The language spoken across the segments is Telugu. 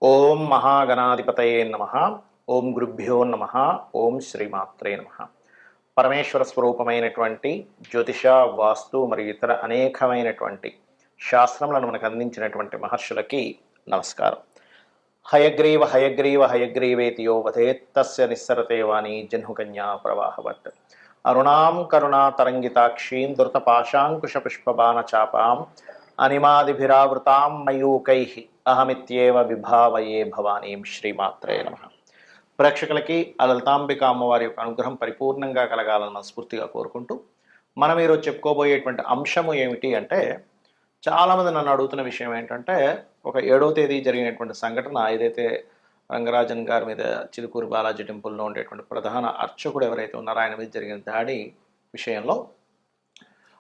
ఓం మహాగణాధిపతయే నమ. ఓం గురుభ్యో నమ. ఓం శ్రీమాత్రే నమ. పరమేశ్వర స్వరూపమైనటువంటి జ్యోతిష, వాస్తు మరియు ఇతర అనేకమైనటువంటి శాస్త్రములను మనకు అందించినటువంటి మహర్షులకి నమస్కారం. హయగ్రీవ హయగ్రీవ హయగ్రీవేతియో వధేత్తస్య నిస్సరతే వాణి జహ్నుకన్యా ప్రవాహవత్. అరుణాం కరుణా తరంగితాక్షీం ధృతపాశాంకుశ పుష్పబాణ చాపాం అనిమాదిభిరావృతాం మయూకై అహమిత్యేవ విభావయే భవానీం. శ్రీమాత్రే నమ. ప్రేక్షకులకి ఆ లలితాంబిక అమ్మవారి యొక్క అనుగ్రహం పరిపూర్ణంగా కలగాలని మనస్ఫూర్తిగా కోరుకుంటూ మనం ఈరోజు చెప్పుకోబోయేటువంటి అంశము ఏమిటి అంటే, చాలామంది నన్ను అడుగుతున్న విషయం ఏంటంటే, ఒక 7వ తేదీ జరిగినటువంటి సంఘటన ఏదైతే రంగరాజన్ గారి మీద చిలుకూరు బాలాజీ టెంపుల్లో ఉండేటువంటి ప్రధాన అర్చకుడు ఎవరైతే ఉన్నారో ఆయన మీద జరిగిన దాడి విషయంలో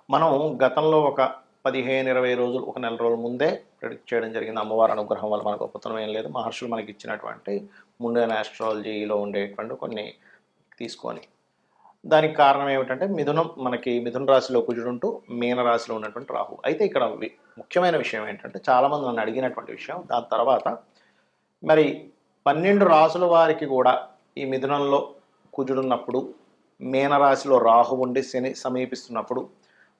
మనం గతంలో ఒక 15-20 రోజులు, ఒక నెల రోజుల ముందే ప్రెడిక్ట్ చేయడం జరిగింది. అమ్మవారి అనుగ్రహం వల్ల మనకు గొప్పతనం ఏం లేదు, మహర్షులు మనకి ఇచ్చినటువంటి ముండైన ఆస్ట్రాలజీలో ఉండేటువంటి కొన్ని తీసుకొని. దానికి కారణం ఏమిటంటే, మిథున రాశిలో కుజుడుంటూ మీన రాశిలో ఉన్నటువంటి రాహు. అయితే ఇక్కడ ముఖ్యమైన విషయం ఏంటంటే, చాలామంది నన్ను అడిగినటువంటి విషయం, దాని తర్వాత మరి 12 రాసుల వారికి కూడా ఈ మిథునంలో కుజుడున్నప్పుడు, మీనరాశిలో రాహు ఉండి శని సమీపిస్తున్నప్పుడు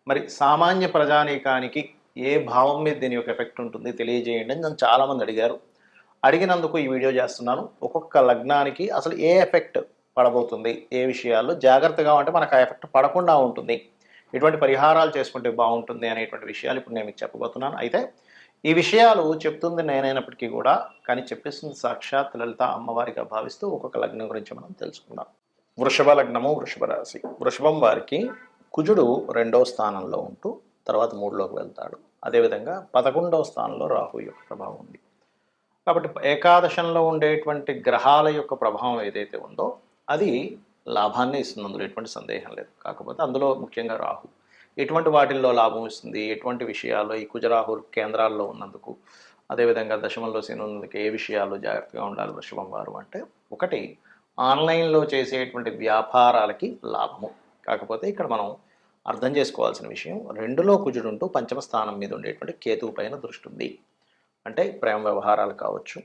మరి సామాన్య ప్రజానీకానికి ఏ భావం మీద దీని యొక్క ఎఫెక్ట్ ఉంటుంది తెలియజేయండి అని నన్ను చాలామంది అడిగారు. అడిగినందుకు ఈ వీడియో చేస్తున్నాను. ఒక్కొక్క లగ్నానికి అసలు ఏ ఎఫెక్ట్ పడబోతుంది, ఏ విషయాల్లో జాగ్రత్తగా ఉంటే మనకు ఆ ఎఫెక్ట్ పడకుండా ఉంటుంది, ఎటువంటి పరిహారాలు చేసుకుంటే బాగుంటుంది అనేటువంటి విషయాలు ఇప్పుడు నేను మీకు చెప్పబోతున్నాను. అయితే ఈ విషయాలు చెప్తుంది నేనైనప్పటికీ కూడా, కానీ చెప్పేస్తుంది సాక్షాత్ లలిత అమ్మవారిగా భావిస్తూ ఒక్కొక్క లగ్నం గురించి మనం తెలుసుకుందాం. వృషభ లగ్నము, వృషభ రాశి. వృషభం వారికి కుజుడు 2వ స్థానంలో ఉంటూ తర్వాత 3లోకి వెళ్తాడు. అదేవిధంగా 11వ స్థానంలో రాహు యొక్క ప్రభావం ఉంది. కాబట్టి ఏకాదశంలో ఉండేటువంటి గ్రహాల యొక్క ప్రభావం ఏదైతే ఉందో అది లాభాన్ని ఇస్తుంది, అందులో ఎటువంటి సందేహం లేదు. కాకపోతే అందులో ముఖ్యంగా రాహు ఎటువంటి వాటిల్లో లాభం ఇస్తుంది, ఎటువంటి విషయాల్లో ఈ కుజరాహు కేంద్రాల్లో ఉన్నందుకు, అదేవిధంగా దశమంలో శని ఉన్నందుకు ఏ విషయాల్లో జాగ్రత్తగా ఉండాలి వృషభం వారు అంటే, ఒకటి ఆన్లైన్లో చేసేటువంటి వ్యాపారాలకి లాభము. కాకపోతే ఇక్కడ మనం అర్థం చేసుకోవాల్సిన విషయం, 2లో కుజుడుంటూ 5వ స్థానం మీద ఉండేటువంటి కేతువు పైన దృష్టి ఉంది. అంటే ప్రేమ వ్యవహారాలు కావచ్చు,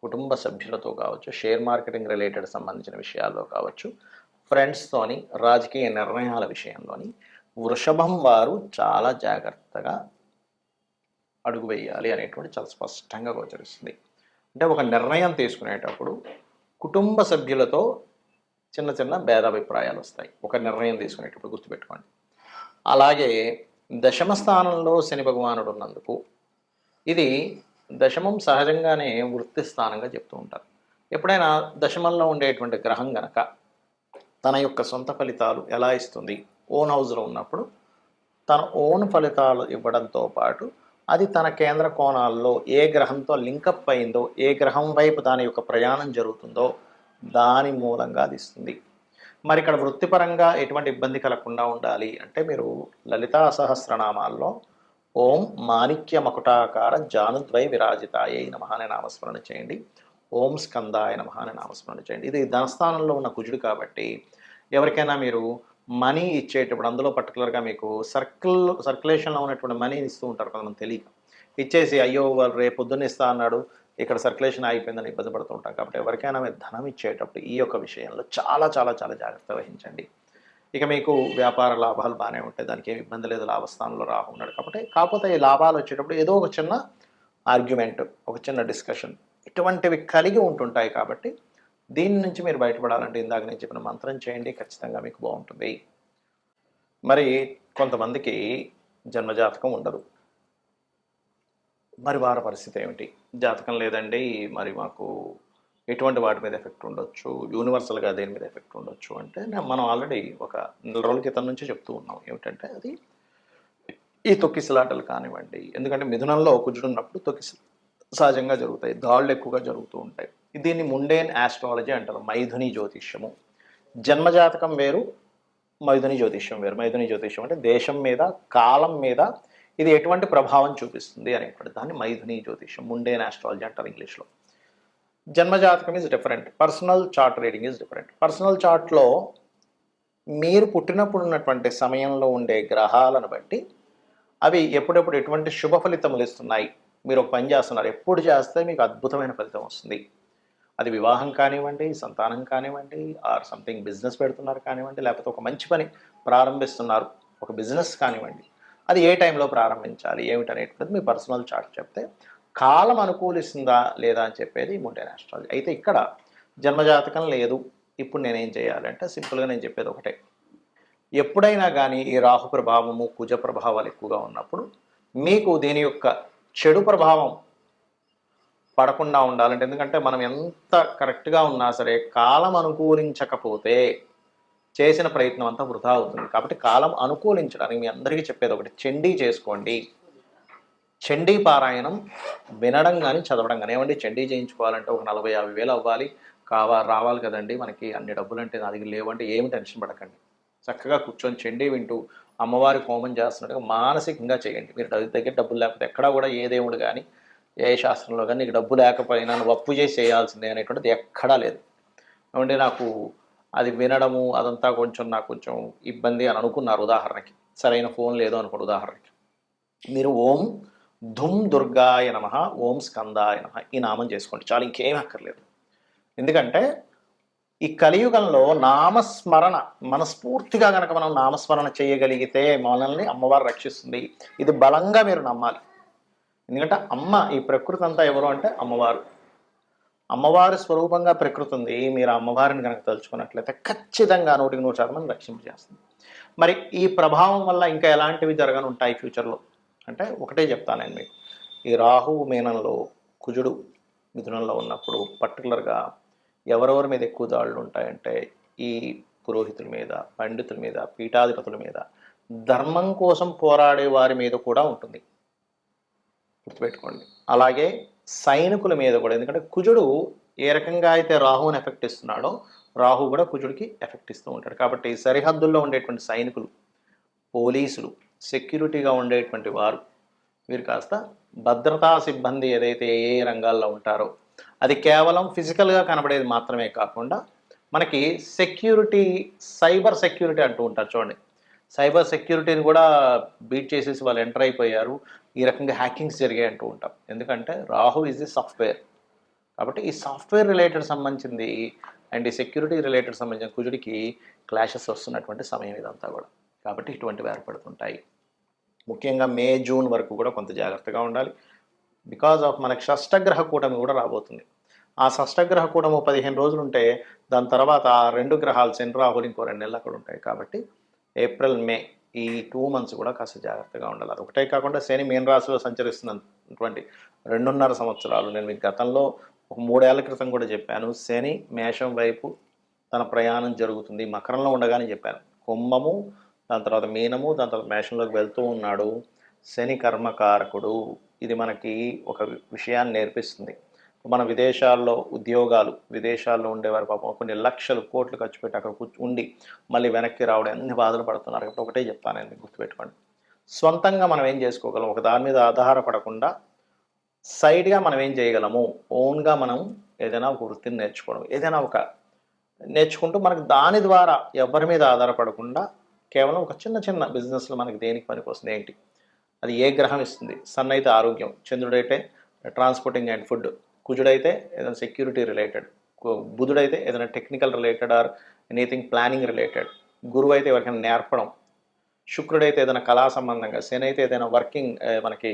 కుటుంబ సభ్యులతో కావచ్చు, షేర్ మార్కెటింగ్ రిలేటెడ్ సంబంధించిన విషయాల్లో కావచ్చు, ఫ్రెండ్స్తోని, రాజకీయ నిర్ణయాల విషయంలోని వృషభం వారు చాలా జాగ్రత్తగా అడుగు వేయాలి అనేటువంటి చాలా స్పష్టంగా గోచరిస్తుంది. అంటే ఒక నిర్ణయం తీసుకునేటప్పుడు కుటుంబ సభ్యులతో చిన్న చిన్న భేదాభిప్రాయాలు వస్తాయి ఒక నిర్ణయం తీసుకునేటప్పుడు, గుర్తుపెట్టుకోండి. అలాగే దశమ స్థానంలో శని భగవానుడు ఉన్నందుకు, ఇది దశమం సహజంగానే వృత్తి స్థానంగా చెప్తూ ఉంటారు. ఎప్పుడైనా దశమంలో ఉండేటువంటి గ్రహం గనక తన యొక్క సొంత ఫలితాలు ఎలా ఇస్తుంది, ఓన్ హౌస్లో ఉన్నప్పుడు తన ఓన్ ఫలితాలు ఇవ్వడంతో పాటు అది తన కేంద్ర కోణాల్లో ఏ గ్రహంతో లింకప్ అయిందో, ఏ గ్రహం వైపు దాని యొక్క ప్రయాణం జరుగుతుందో దాని మూలంగా అది ఇస్తుంది. మరి ఇక్కడ వృత్తిపరంగా ఎటువంటి ఇబ్బంది కలగకుండా ఉండాలి అంటే, మీరు లలితా సహస్రనామాల్లో ఓం మాణిక్య మకుటాకార జానుద్వై విరాజితాయై నమః అనే నామస్మరణ చేయండి. ఓం స్కందాయ నమః అనే నామస్మరణ చేయండి. ఇది ధనస్థానంలో ఉన్న కుజుడు కాబట్టి ఎవరికైనా మీరు మనీ ఇచ్చేటప్పుడు, అందులో పర్టికులర్గా మీకు సర్క్యులేషన్లో ఉన్నటువంటి మనీ ఇస్తూ ఉంటారు కొంతమంది తెలియక, ఇచ్చేసి అయ్యో వాళ్ళు రేపు పొద్దున్న ఇస్తా అన్నాడు, ఇక్కడ సర్క్యులేషన్ ఆగిపోయిందని ఇబ్బంది పడుతూ ఉంటాం. కాబట్టి ఎవరికైనా మీరు ధనం ఇచ్చేటప్పుడు ఈ యొక్క విషయంలో చాలా చాలా చాలా జాగ్రత్త వహించండి. ఇక మీకు వ్యాపార లాభాలు బాగానే ఉంటాయి, దానికి ఏమి ఇబ్బంది లేదు, లాభస్థానంలో రాహు ఉన్నాడు కాబట్టి. కాకపోతే ఈ లాభాలు వచ్చేటప్పుడు ఏదో ఒక చిన్న ఆర్గ్యుమెంట్, ఒక చిన్న డిస్కషన్ ఇటువంటివి కలిగి ఉంటుంటాయి. కాబట్టి దీని నుంచి మీరు బయటపడాలంటే ఇందాక నేను చెప్పిన మంత్రం చేయండి, ఖచ్చితంగా మీకు బాగుంటుంది. మరి కొంతమందికి జన్మజాతకం ఉండదు, మరి వారి పరిస్థితి ఏమిటి? జాతకం లేదండి, మరి మాకు ఎటువంటి వాటి మీద ఎఫెక్ట్ ఉండొచ్చు, యూనివర్సల్గా దేని మీద ఎఫెక్ట్ ఉండొచ్చు అంటే, మనం ఆల్రెడీ ఒక నెల రోజుల క్రితం నుంచి చెప్తూ ఉన్నాం. ఏమిటంటే అది ఈ తొక్కిసలాటలు కానివ్వండి, ఎందుకంటే మిథునంలో కుజుడు ఉన్నప్పుడు సహజంగా జరుగుతాయి, దాళ్ళు ఎక్కువగా జరుగుతూ ఉంటాయి. దీన్ని ముండేన్ ఆస్ట్రాలజీ అంటారు, మైథుని జ్యోతిష్యము. జన్మజాతకం వేరు, మైథుని జ్యోతిష్యం వేరు. మైథుని జ్యోతిష్యం అంటే దేశం మీద, కాలం మీద ఇది ఎటువంటి ప్రభావం చూపిస్తుంది అనేటువంటి దాన్ని మైథుని జ్యోతిష్యం, ముండేన్ ఆస్ట్రాలజీ అంటారు ఇంగ్లీష్లో. జన్మజాతకం is different, personal chart reading is different. Personal చార్ట్లో మీరు పుట్టినప్పుడు ఉన్నటువంటి సమయంలో ఉండే గ్రహాలను బట్టి అవి ఎప్పుడెప్పుడు ఎటువంటి శుభ ఫలితములు ఇస్తున్నాయి, మీరు ఒక పని చేస్తున్నారు, ఎప్పుడు చేస్తే మీకు అద్భుతమైన ఫలితం వస్తుంది. అది వివాహం కానివ్వండి, సంతానం కానివ్వండి, ఆర్ సంథింగ్ బిజినెస్ పెడుతున్నారు కానివ్వండి, లేకపోతే ఒక మంచి పని ప్రారంభిస్తున్నారు, ఒక బిజినెస్ కానివ్వండి, అది ఏ టైంలో ప్రారంభించాలి ఏమిటనేటువంటిది మీ పర్సనల్ చార్ట్ చెప్తే కాలం అనుకూలిస్తుందా లేదా అని చెప్పేది ముండేన్ ఆస్ట్రాలజీ. అయితే ఇక్కడ జన్మజాతకం లేదు, ఇప్పుడు నేనేం చేయాలంటే సింపుల్గా నేను చెప్పేది ఒకటే. ఎప్పుడైనా కానీ ఈ రాహు ప్రభావము కుజ ప్రభావాలు ఎక్కువగా ఉన్నప్పుడు మీకు దీని యొక్క చెడు ప్రభావం పడకుండా ఉండాలంటే, ఎందుకంటే మనం ఎంత కరెక్ట్గా ఉన్నా సరే కాలం అనుకూలించకపోతే చేసిన ప్రయత్నం అంతా వృధా అవుతుంది. కాబట్టి కాలం అనుకూలించడానికి మీ అందరికీ చెప్పేది ఒకటి, చండీ చేసుకోండి. చండీ పారాయణం వినడం కానీ చదవడం కానీ. ఏమండి చండీ చేయించుకోవాలంటే ఒక 40-50 వేలు అవ్వాలి, రావాలి కదండి మనకి, అన్ని డబ్బులు అంటే నా దగ్గర లేవంటే ఏమి టెన్షన్ పడకండి. చక్కగా కూర్చొని చండీ వింటూ అమ్మవారి హోమం చేస్తున్నట్టుగా మానసికంగా చేయండి. మీరు దగ్గర డబ్బులు లేకపోతే ఎక్కడా కూడా ఏ దేవుడు కానీ ఏ శాస్త్రంలో కానీ నీకు డబ్బు లేకపోయినా నువ్వు అప్పు చేసి చేయాల్సిందే అనేటువంటిది ఎక్కడా లేదు. ఏమంటే నాకు అది వినడము అదంతా నాకు కొంచెం ఇబ్బంది అని అనుకున్నారు ఉదాహరణకి, సరైన ఫోన్ లేదు అనుకోండి ఉదాహరణకి, మీరు ఓం ధుమ్ దుర్గాయ నమః, ఓం స్కందాయ నమః ఈ నామం చేసుకోండి చాలు, ఇంకేం అక్కర్లేదు. ఎందుకంటే ఈ కలియుగంలో నామస్మరణ మనస్ఫూర్తిగా కనుక మనం నామస్మరణ చేయగలిగితే మనల్ని అమ్మవారు రక్షిస్తుంది. ఇది బలంగా మీరు నమ్మాలి. ఎందుకంటే అమ్మ, ఈ ప్రకృతి అంతా ఎవరు అంటే అమ్మవారు. అమ్మవారి స్వరూపంగా ప్రకృతి ఉంది. మీరు అమ్మవారిని కనుక తలుచుకున్నట్లయితే ఖచ్చితంగా 100% రక్షింపజేస్తుంది. మరి ఈ ప్రభావం వల్ల ఇంకా ఎలాంటివి జరగనుంటాయి ఫ్యూచర్లో అంటే ఒకటే చెప్తాను నేను మీకు. ఈ రాహువు మీనంలో, కుజుడు మిథునంలో ఉన్నప్పుడు పర్టికులర్గా ఎవరెవరి మీద ఎక్కువ దాడులు ఉంటాయంటే ఈ పురోహితుల మీద, పండితుల మీద, పీఠాధిపతుల మీద, ధర్మం కోసం పోరాడే వారి మీద కూడా ఉంటుంది, గుర్తుపెట్టుకోండి. అలాగే సైనికుల మీద కూడా, ఎందుకంటే కుజుడు ఏ రకంగా అయితే రాహువుని ఎఫెక్ట్ ఇస్తున్నాడో రాహు కూడా కుజుడికి ఎఫెక్ట్ ఇస్తూ ఉంటాడు. కాబట్టి సరిహద్దుల్లో ఉండేటువంటి సైనికులు, పోలీసులు, సెక్యూరిటీగా ఉండేటువంటి వారు, వీరు కాస్త భద్రతా సిబ్బంది ఏదైతే ఏ రంగాల్లో ఉంటారో అది కేవలం ఫిజికల్గా కనబడేది మాత్రమే కాకుండా మనకి సెక్యూరిటీ, సైబర్ సెక్యూరిటీ అంటూ ఉంటారు చూడండి, సైబర్ సెక్యూరిటీని కూడా బీట్ చేసేసి వాళ్ళు ఎంటర్ అయిపోయారు, ఈ రకంగా హ్యాకింగ్స్ జరిగాయి అంటూ ఉంటాం. ఎందుకంటే రాహు ఈజ్ ది సాఫ్ట్వేర్. కాబట్టి ఈ సాఫ్ట్వేర్ రిలేటెడ్ సంబంధించింది అండ్ ఈ సెక్యూరిటీ రిలేటెడ్ సంబంధించిన కుజుడికి క్లాషెస్ వస్తున్నటువంటి సమయం ఇదంతా కూడా. కాబట్టి ఇటువంటివి ఏర్పడుతుంటాయి. ముఖ్యంగా మే, జూన్ వరకు కూడా కొంత జాగ్రత్తగా ఉండాలి. బికాజ్ ఆఫ్ మనకి షష్టగ్రహ కూటమి కూడా రాబోతుంది. ఆ షష్టగ్రహ కూటమి 15 రోజులు ఉంటే దాని తర్వాత ఆ 2 గ్రహాలు శని, రాహులు ఇంకో 2 నెలలు అక్కడ ఉంటాయి. కాబట్టి ఏప్రిల్, మే ఈ 2 మంత్స్ కూడా కాస్త జాగ్రత్తగా ఉండాలి. అది ఒకటే కాకుండా శని మీన రాశిలో సంచరిస్తున్నటువంటి 2.5 సంవత్సరాలు, నేను మీకు గతంలో ఒక 3 ఏళ్ల క్రితం కూడా చెప్పాను, శని మేషం వైపు తన ప్రయాణం జరుగుతుంది. మకరంలో ఉండగానే చెప్పాను, కుంభము, దాని తర్వాత మీనము, దాని తర్వాత మేషంలోకి వెళ్తూ ఉన్నాడు. శని కర్మకారకుడు. ఇది మనకి ఒక విషయాన్ని నేర్పిస్తుంది. మన విదేశాల్లో ఉద్యోగాలు, విదేశాల్లో ఉండేవారు పాపం కొన్ని లక్షలు కోట్లు ఖర్చు పెట్టి అక్కడ ఉండి మళ్ళీ వెనక్కి రావడం అన్ని బాధలు పడుతున్నారు. కాబట్టి ఒకటే చెప్తాను నేను, గుర్తుపెట్టుకోండి. సొంతంగా మనం ఏం చేసుకోగలం, ఒక దాని మీద ఆధారపడకుండా సైడ్గా మనం ఏం చేయగలము, ఓన్గా మనం ఏదైనా ఒక వృత్తిని నేర్చుకోవడం, ఏదైనా ఒక నేర్చుకుంటూ మనకు దాని ద్వారా ఎవరి మీద ఆధారపడకుండా కేవలం ఒక చిన్న చిన్న బిజినెస్లో మనకి దేనికి పనికి వస్తుంది ఏంటి, అది ఏ గ్రహం ఇస్తుంది. సన్ అయితే ఆరోగ్యం, చంద్రుడైతే ట్రాన్స్పోర్టింగ్ అండ్ ఫుడ్, కుజుడైతే ఏదైనా సెక్యూరిటీ రిలేటెడ్, బుధుడైతే ఏదైనా technical related or anything planning related, గురువు అయితే ఎవరికైనా నేర్పడం, శుక్రుడైతే ఏదైనా కళా సంబంధంగా, శని అయితే ఏదైనా వర్కింగ్ మనకి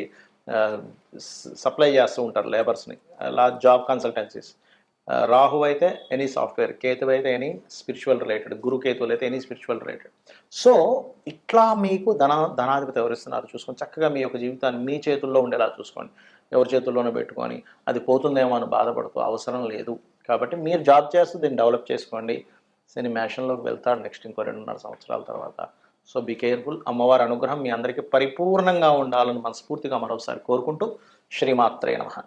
సప్లై చేస్తూ ఉంటారు లేబర్స్ని, జాబ్ కన్సల్టెన్సీస్, రాహు అయితే ఎనీ సాఫ్ట్వేర్, కేతువు అయితే ఎనీ స్పిరిచువల్ రిలేటెడ్, గురు కేతువులు అయితే ఎనీ స్పిరిచువల్ రిలేటెడ్. సో ఇట్లా మీకు ధనాధిపతి ఎవరిస్తున్నారు చూసుకొని చక్కగా మీ యొక్క జీవితాన్ని మీ చేతుల్లో ఉండేలా చూసుకోండి. ఎవరి చేతుల్లోనే పెట్టుకొని అది పోతుందేమో అని బాధపడుతూ అవసరం లేదు. కాబట్టి మీరు జాబ్ చేస్తూ దీన్ని డెవలప్ చేసుకోండి. శని మేషంలోకి వెళ్తాడు నెక్స్ట్ ఇంకో 2.5 సంవత్సరాల తర్వాత. So be careful. అమ్మవారి అనుగ్రహం మీ అందరికీ పరిపూర్ణంగా ఉండాలని మనస్ఫూర్తిగా మరోసారి కోరుకుంటూ శ్రీమాత్రే నమః.